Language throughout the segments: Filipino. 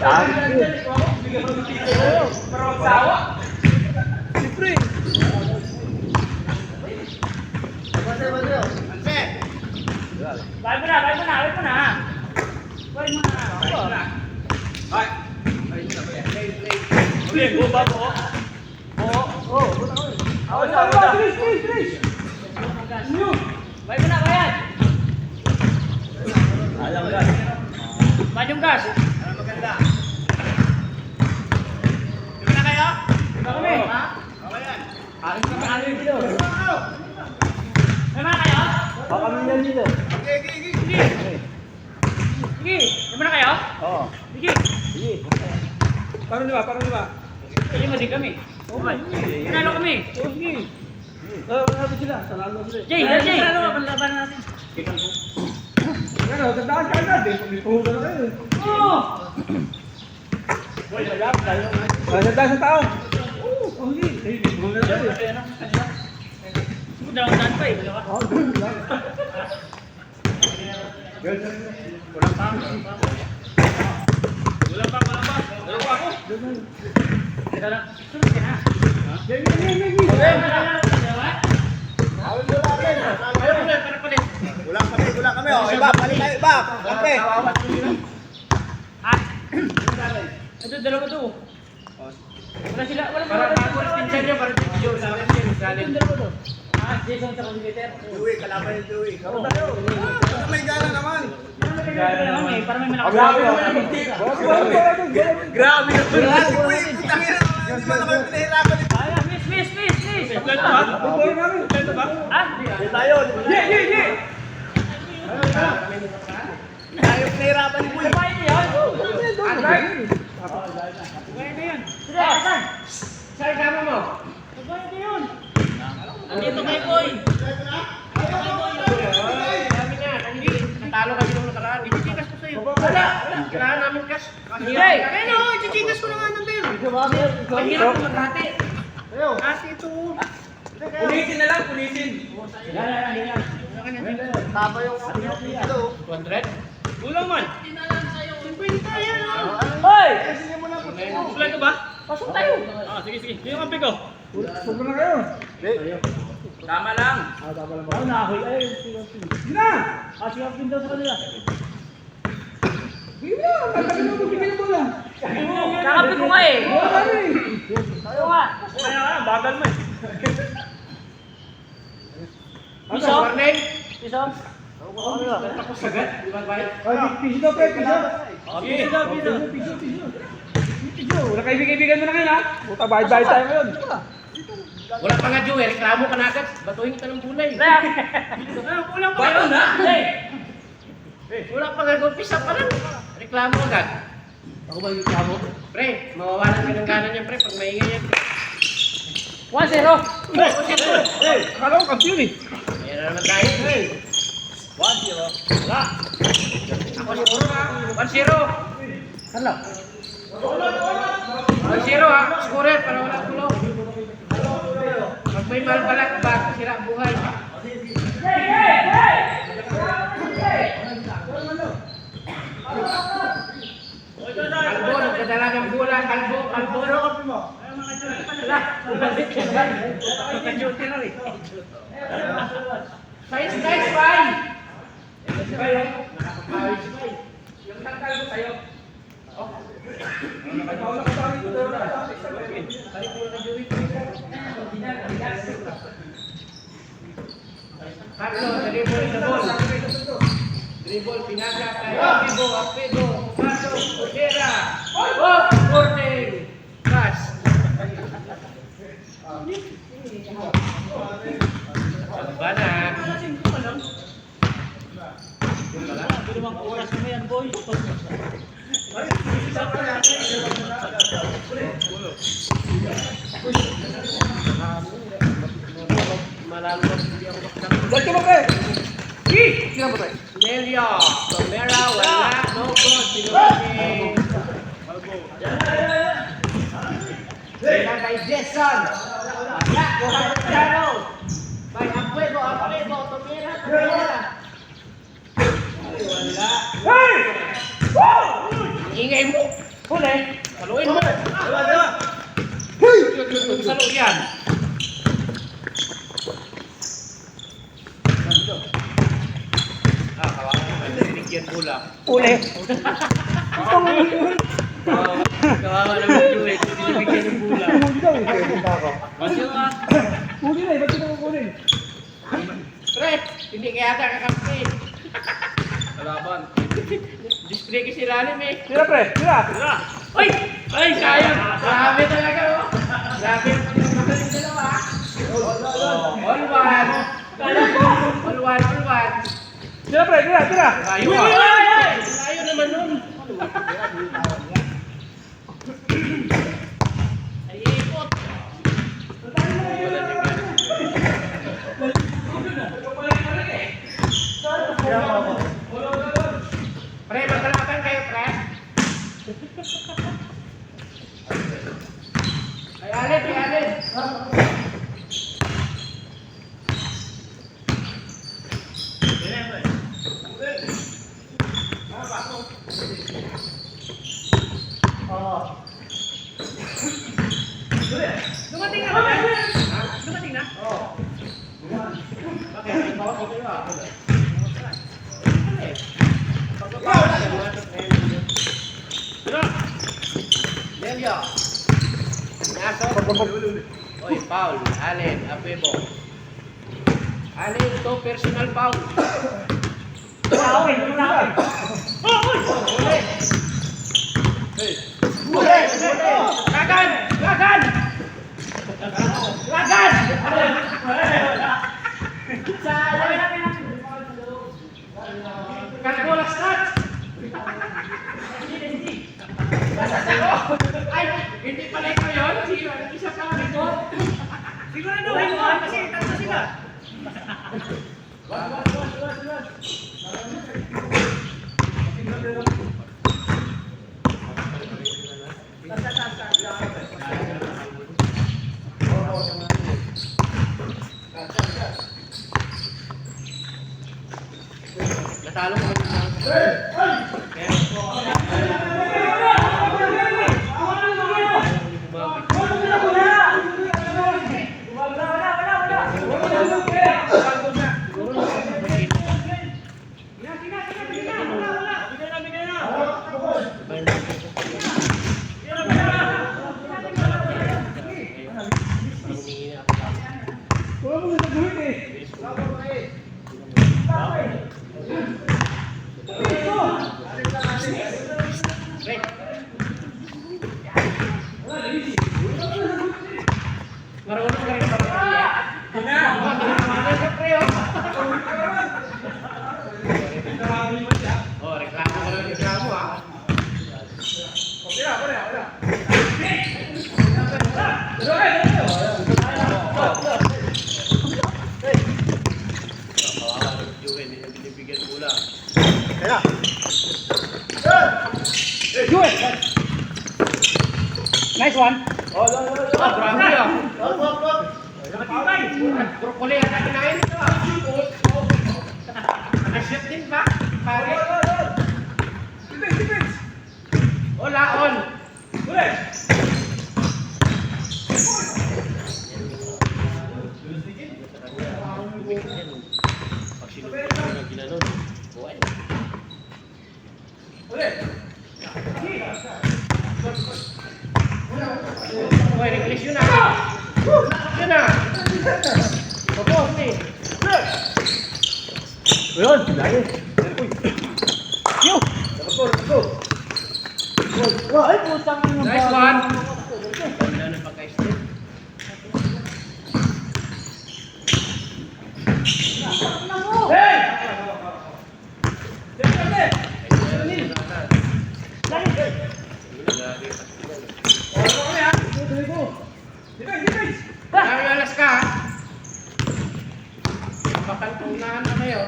Siyempre. Balik mo na. Okay, go back po. Bilis. Balik mo na, Bayan. Alam gas. Majong gas. Maganda. Di ba na kayo? Di ba kami? Ha? Okay yan. Aking dito. May mga kayo? Baka kami yan dito. Sige. Di ba na kayo? Oo. Sige. Sige. Parang di ba? Sige mo din kami. Okay. Nalo kami. Oo, sige. Ano sila? Salalo sila. Jay. Panlaban natin. Ano, tandaan ka agad eh. Pumunta na kayo. Oo. Tandaan sa tao. Oo, sige. Pumunta na kayo. Dalawang daan pa eh. Oo, doon lang. Wala pa. Dalawa ako. Teka lang. Sunod ka na. Wala kami. Oh, iba, balik tayo, iba. Kape. Ha? Ito, dalawa to. Wala sila. Pinsan niya, parang video. Yung dalawa to. Jason sa computer. Dewey, kalaban yung Dewey. May gana naman. Para may malaki. Grabe yung Dewey. Putang ina. Hindi ba naman pinahirapan ito? Miss. Ito ba? Ha? Tayo. Ye. Tayo pinahirapan ni Boy. Kumain niyo yan? Andray. Kumain niyo yan? Sige, asan? Saan kama mo? Kumain niyo yun. Andito kay Boy. Natalo kami nung nakaraan. Ichichikas ko sa'yo. Wala. Kailangan namin cash. Hey! Ano? Ichichikas ko na nga ng beer. Mahirap ko maghati. Kasi ito. Pulisin na lang, pulisin. Yan. Tama yung ito. 200? Kulang man. 50 yan. Hoy! Kulang ka ba? Pasok tayo. Sige. Yung kampi ko. Huwag na kayo. Tama lang. Tama lang ba? Nahoy. Ay, sige na! Sige ang daw sa kanila. Sige na! Bigyan mo lang. Kakapi ko nga eh. Tayo nga. Bagal mo eh. Piso? Piso? Tapos agad? Ay, piso daw, pre. Piso. Piso. Wala kaibigan mo na ngayon, ha? Puta, bayad-bayad tayo ngayon. Wala pa nga, Joe. Reklamo ka na agad. Batuhin kita ng gulay. Kulang pa. Bayo na? Wala pa nga. Pisa pa lang. Reklamo agad. Ako ba yung reklamo? Pre, mawawalan ka ng gana niya, pre. Pag maingay yan. 1-0. Akala ko kampiyon eh. Ayan na naman tayo. 1-0. Wala. Ako siguro ha. 1-0. Hello. 1-0 ha. Scorer para wala tulong. Pag may malbalat ba, sira ang buhay. Kalbo, nagdadala ng bola. Kalbo. Nice, bye! Yung tangkal ko sa'yo. Carlo, dribble sa ball. Dribble, pinaga kay Apido, Paso, Ojera. Corner. Pass. Bana. Dalawang oras mo yan, boy. Malalo hindi ako makakita. Dito mo, pre. Sino ba tayo? Nelia, Tomera, wala, no good, Pinochet. Sila kay Jason. Ya, buhay ko Jano. May Apuego, Tomera. Wala. Hey! Woo! Ingay mo. Huli. Saluin mo. Salo yan. Kawakan mo. Binigyan pula. Uli. Kawakan naman yung ito. Binigyan ng pula. Uli daw eh. Masyo ka. Uli na eh. Ba't ito kukunin? Pre, hindi kaya ata kakampi. Kalaban. Display kasi lalim eh. Tira pre. Tira. Uy! Ay, sayang! Grabe talaga oh! Grabe yung magaling dalawa. All one. All one. Tira pre. Tira. Tira. Layo ah. Layo naman nun. Ay, ikot. Pre, magkalakatan kayo, pre. Ay, alin. Dumating na ba? Dumating na? Oo. Bakit? May bawas ko kayo ah. Lelio. Naso. Oy, foul. Allen, Apebo. Allen, to personal foul. Lagan! Karbola start! Ay, hindi pala ikaw yun? Isa pa lang ito? Siguraduhin mo, kasi tatlo sila. Natalo ko kami sa... Wala mo sasaguhin eh. Marunong ka rin ba? Oh, reklamo ka lang reklamo ah. Nice one. Grabe ah. Broccoli ang kinain ito ah. Nag-shoot din ba? Pare. Defense. Hola, on. Uli. Uy, English yun ah. Yun ah. Tapos eh. Ayun, lagi. Yo! Let's go. Ay, putang ina. Nice one. Ganda na pagka-step. Hey! Defense. Kami alas ka. Bakal tunahan na kayo.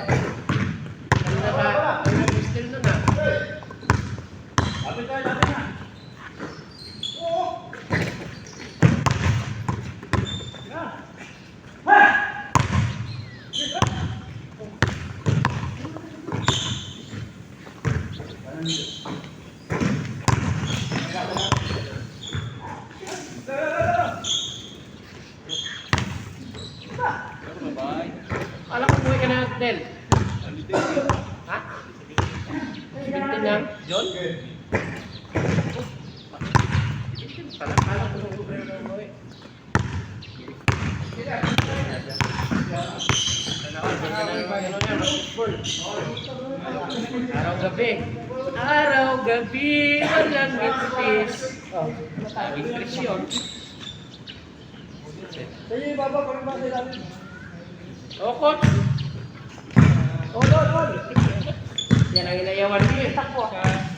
Kanina ba? Nag-still nun ah. Lapit na. yan. John? Talang-talang ko ng gobyerno ng Roy. Araw-gabi. Araw-gabi, walang mintis. Laging presyon. Sa'yo yung baba, parang ba sa ilalim? O, coach. Hold. Yan ang inayawan niyo. Takbo.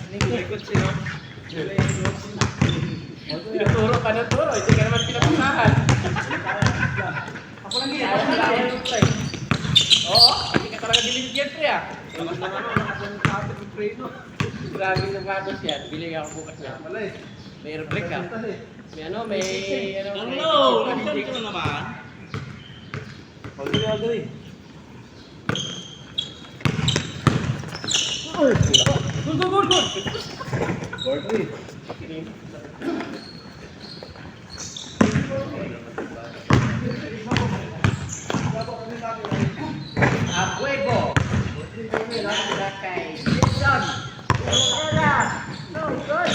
Likod siya. Tinuturo ka ng turo. Hindi ka naman pinapasahan. Ako lang yan. Oo, hindi ka talaga bilhin dyan, pre, ah. Grabe yung batos yan. Bili ako bukas na. May airbrake ka. May ano, may... Hello! Nandito ka na naman. Hold. Good. Abuego. Nila kay Jason. Hola. No, good.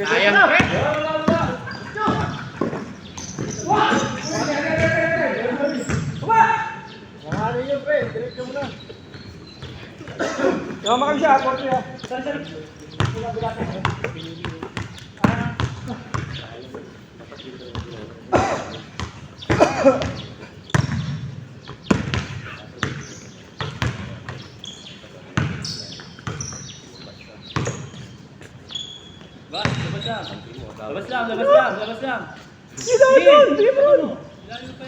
Ayang, pre. Tama kami siya, korte ya. Labas lang. Sige mo.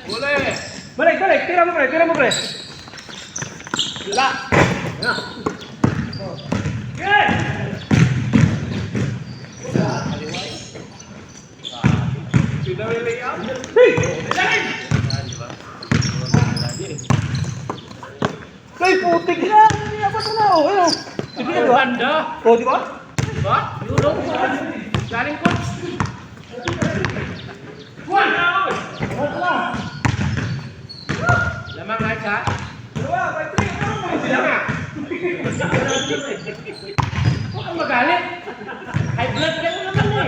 Uli. Balik. Tira mo, pre. Sila. Ay, putik na. Hindi ako na. Ayun. Sige, di ba? Banda. O, di ba? Diba? Yun o. Galing coach. Juan! Lamang nga siya. Sila nga. Huwag kang magalit. High blood ka na naman eh.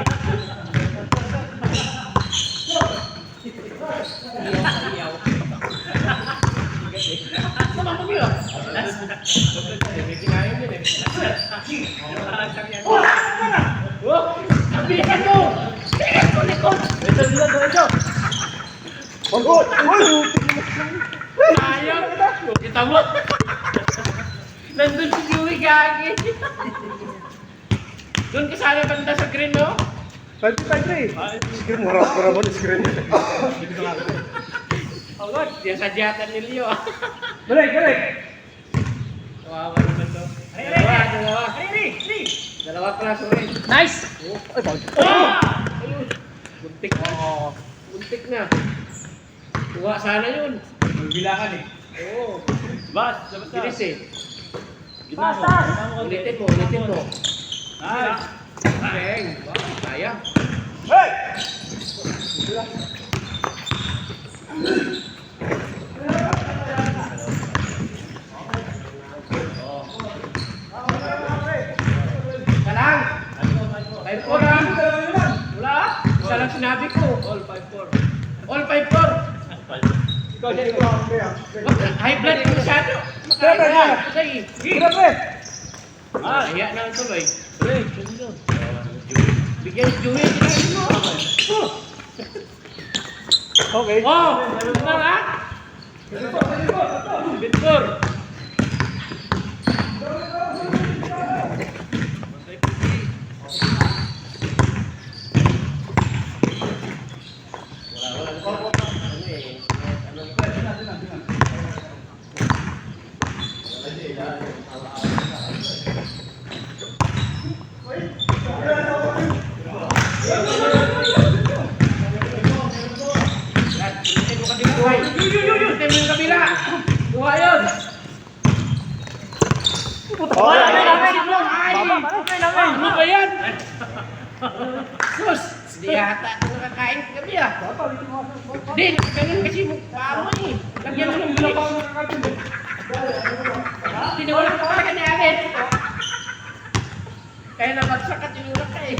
Iyaw. Sama mo yun. May kinain yun eh. Oh! Ambilkan mo! Tingnan ko, likod! Diretso. Pagod. Ayaw! Kita mo! Nandun si Joey gagi! Doon ka sana banda sa green, no? 5-3. Screen mo, para mo screen. Oh God, yan sadyatan ni Leo. Balik. Kawawa naman to. Dalawa. Dalawa class rin. Nice. Ay, pag. Ayun. Buntik na. Buntik na. Kuha sana yun. Magbilangan eh. Oo. Labas lang. Bilis eh. Ginawa mo. Ulitin mo. Nice. Bang. Kaya. Hey! Kalang. 5-4 ah. Wala ah. Isa lang sinabi ko. All 5-4. All 5-4. High blood ko masyado. Sige. Tira, pre. Kaya na ang tuloy. Segundo. Bigyan si Joey. Kinain mo. Okay. Oh! Ano na ha? Victor! Ulitin mo yung kabila. Kuha yun. Ano ba yan? Sus! Hindi yata ito nakakain kagabi ah. Hindi, ganun kasi mukha mo eh. Lagyan mo ng bilang. Tinulak ko talaga ni Amin. Kaya nabagsak at tinulak ka eh.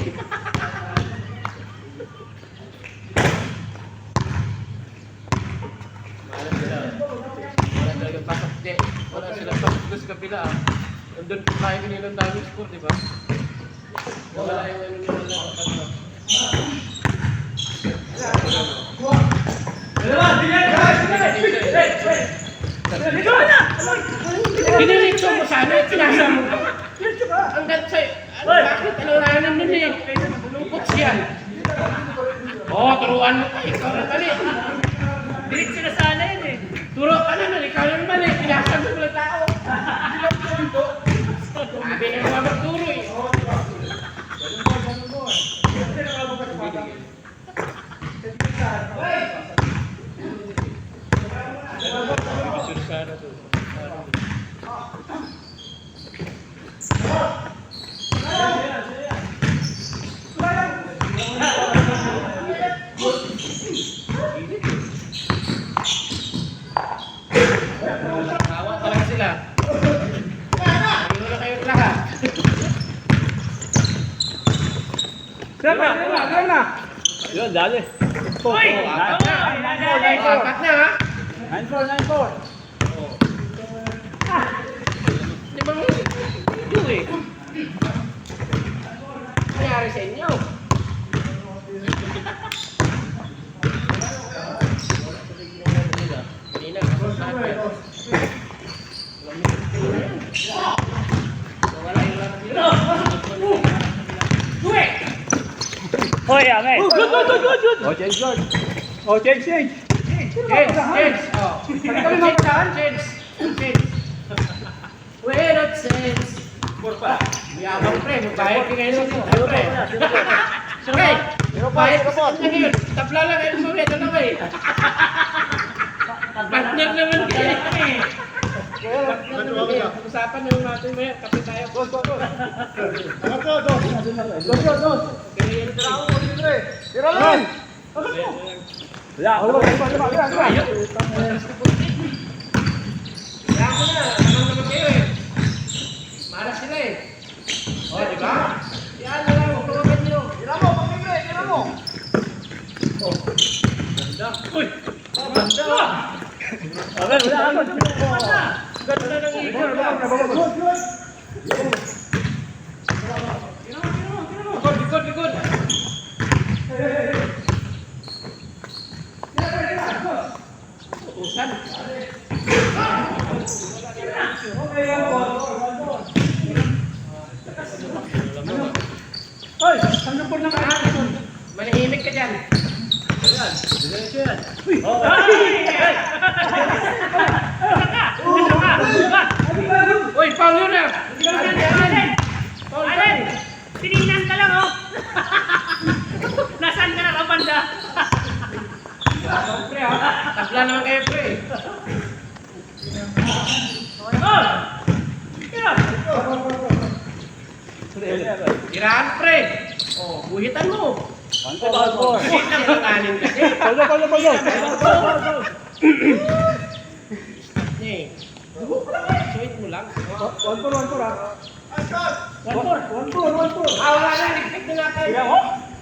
Wala sila. Wala talaga pasok. Hindi, wala sila pasok doon sa kabila ah. Nandun po tayo kanilang daming score, di ba? Wala yung ano nila na Pinilit mo sana, pinasa mo. Hanggang sa'yo, bakit aluranan nun eh? Lungkot siya. Oo, turuan mo ka, ikaw na mali. Diretso na sana yun eh. Turo ka naman, ikaw na mali. Pinasa mo ng tao. Sabi na mga magturo eh. Tawa talaga sila. Ayun na kayo lahat. Saan na? Yun, dali. Hoy! Apat na ha. 9-4. Di ba yun eh? Nangyari sa inyo. Kanina, sabi. Wala yung lang dito. Hoy, Ame. Oh, change. Oh, change. Change. Oh. Change. Where not sense. Mayabang pre, magbayad ka ngayon sa pre. Pre, bayad ka sa ngayon. Tabla lang kayo sa ulit. Ano ba eh? Partner naman kayo. Usapan naman natin mo yan. Kapit tayo. Kaya mo na, naman naman kayo eh. Maras sila eh. O, di ba? Yan na lang, huwag nyo. Tira mo. Ganda. Uy! Ganda! Ganda ng ikon. Likod. Utusan. Hoy, saan po na kayo? Manahimik ka dyan. Uy, foul yun ah! Alin! Tininan ka lang oh! Nasaan ka na kapanda? Pre ah, tabla naman kayo pre. Oh! Tira! Tirahan pre. Oh, buhitan mo. Buhit lang ang kanin kasi. Polo. Eh. Suit mo lang. 1-4 ah. 1-4. Ah, wala na. Ligpit na natin.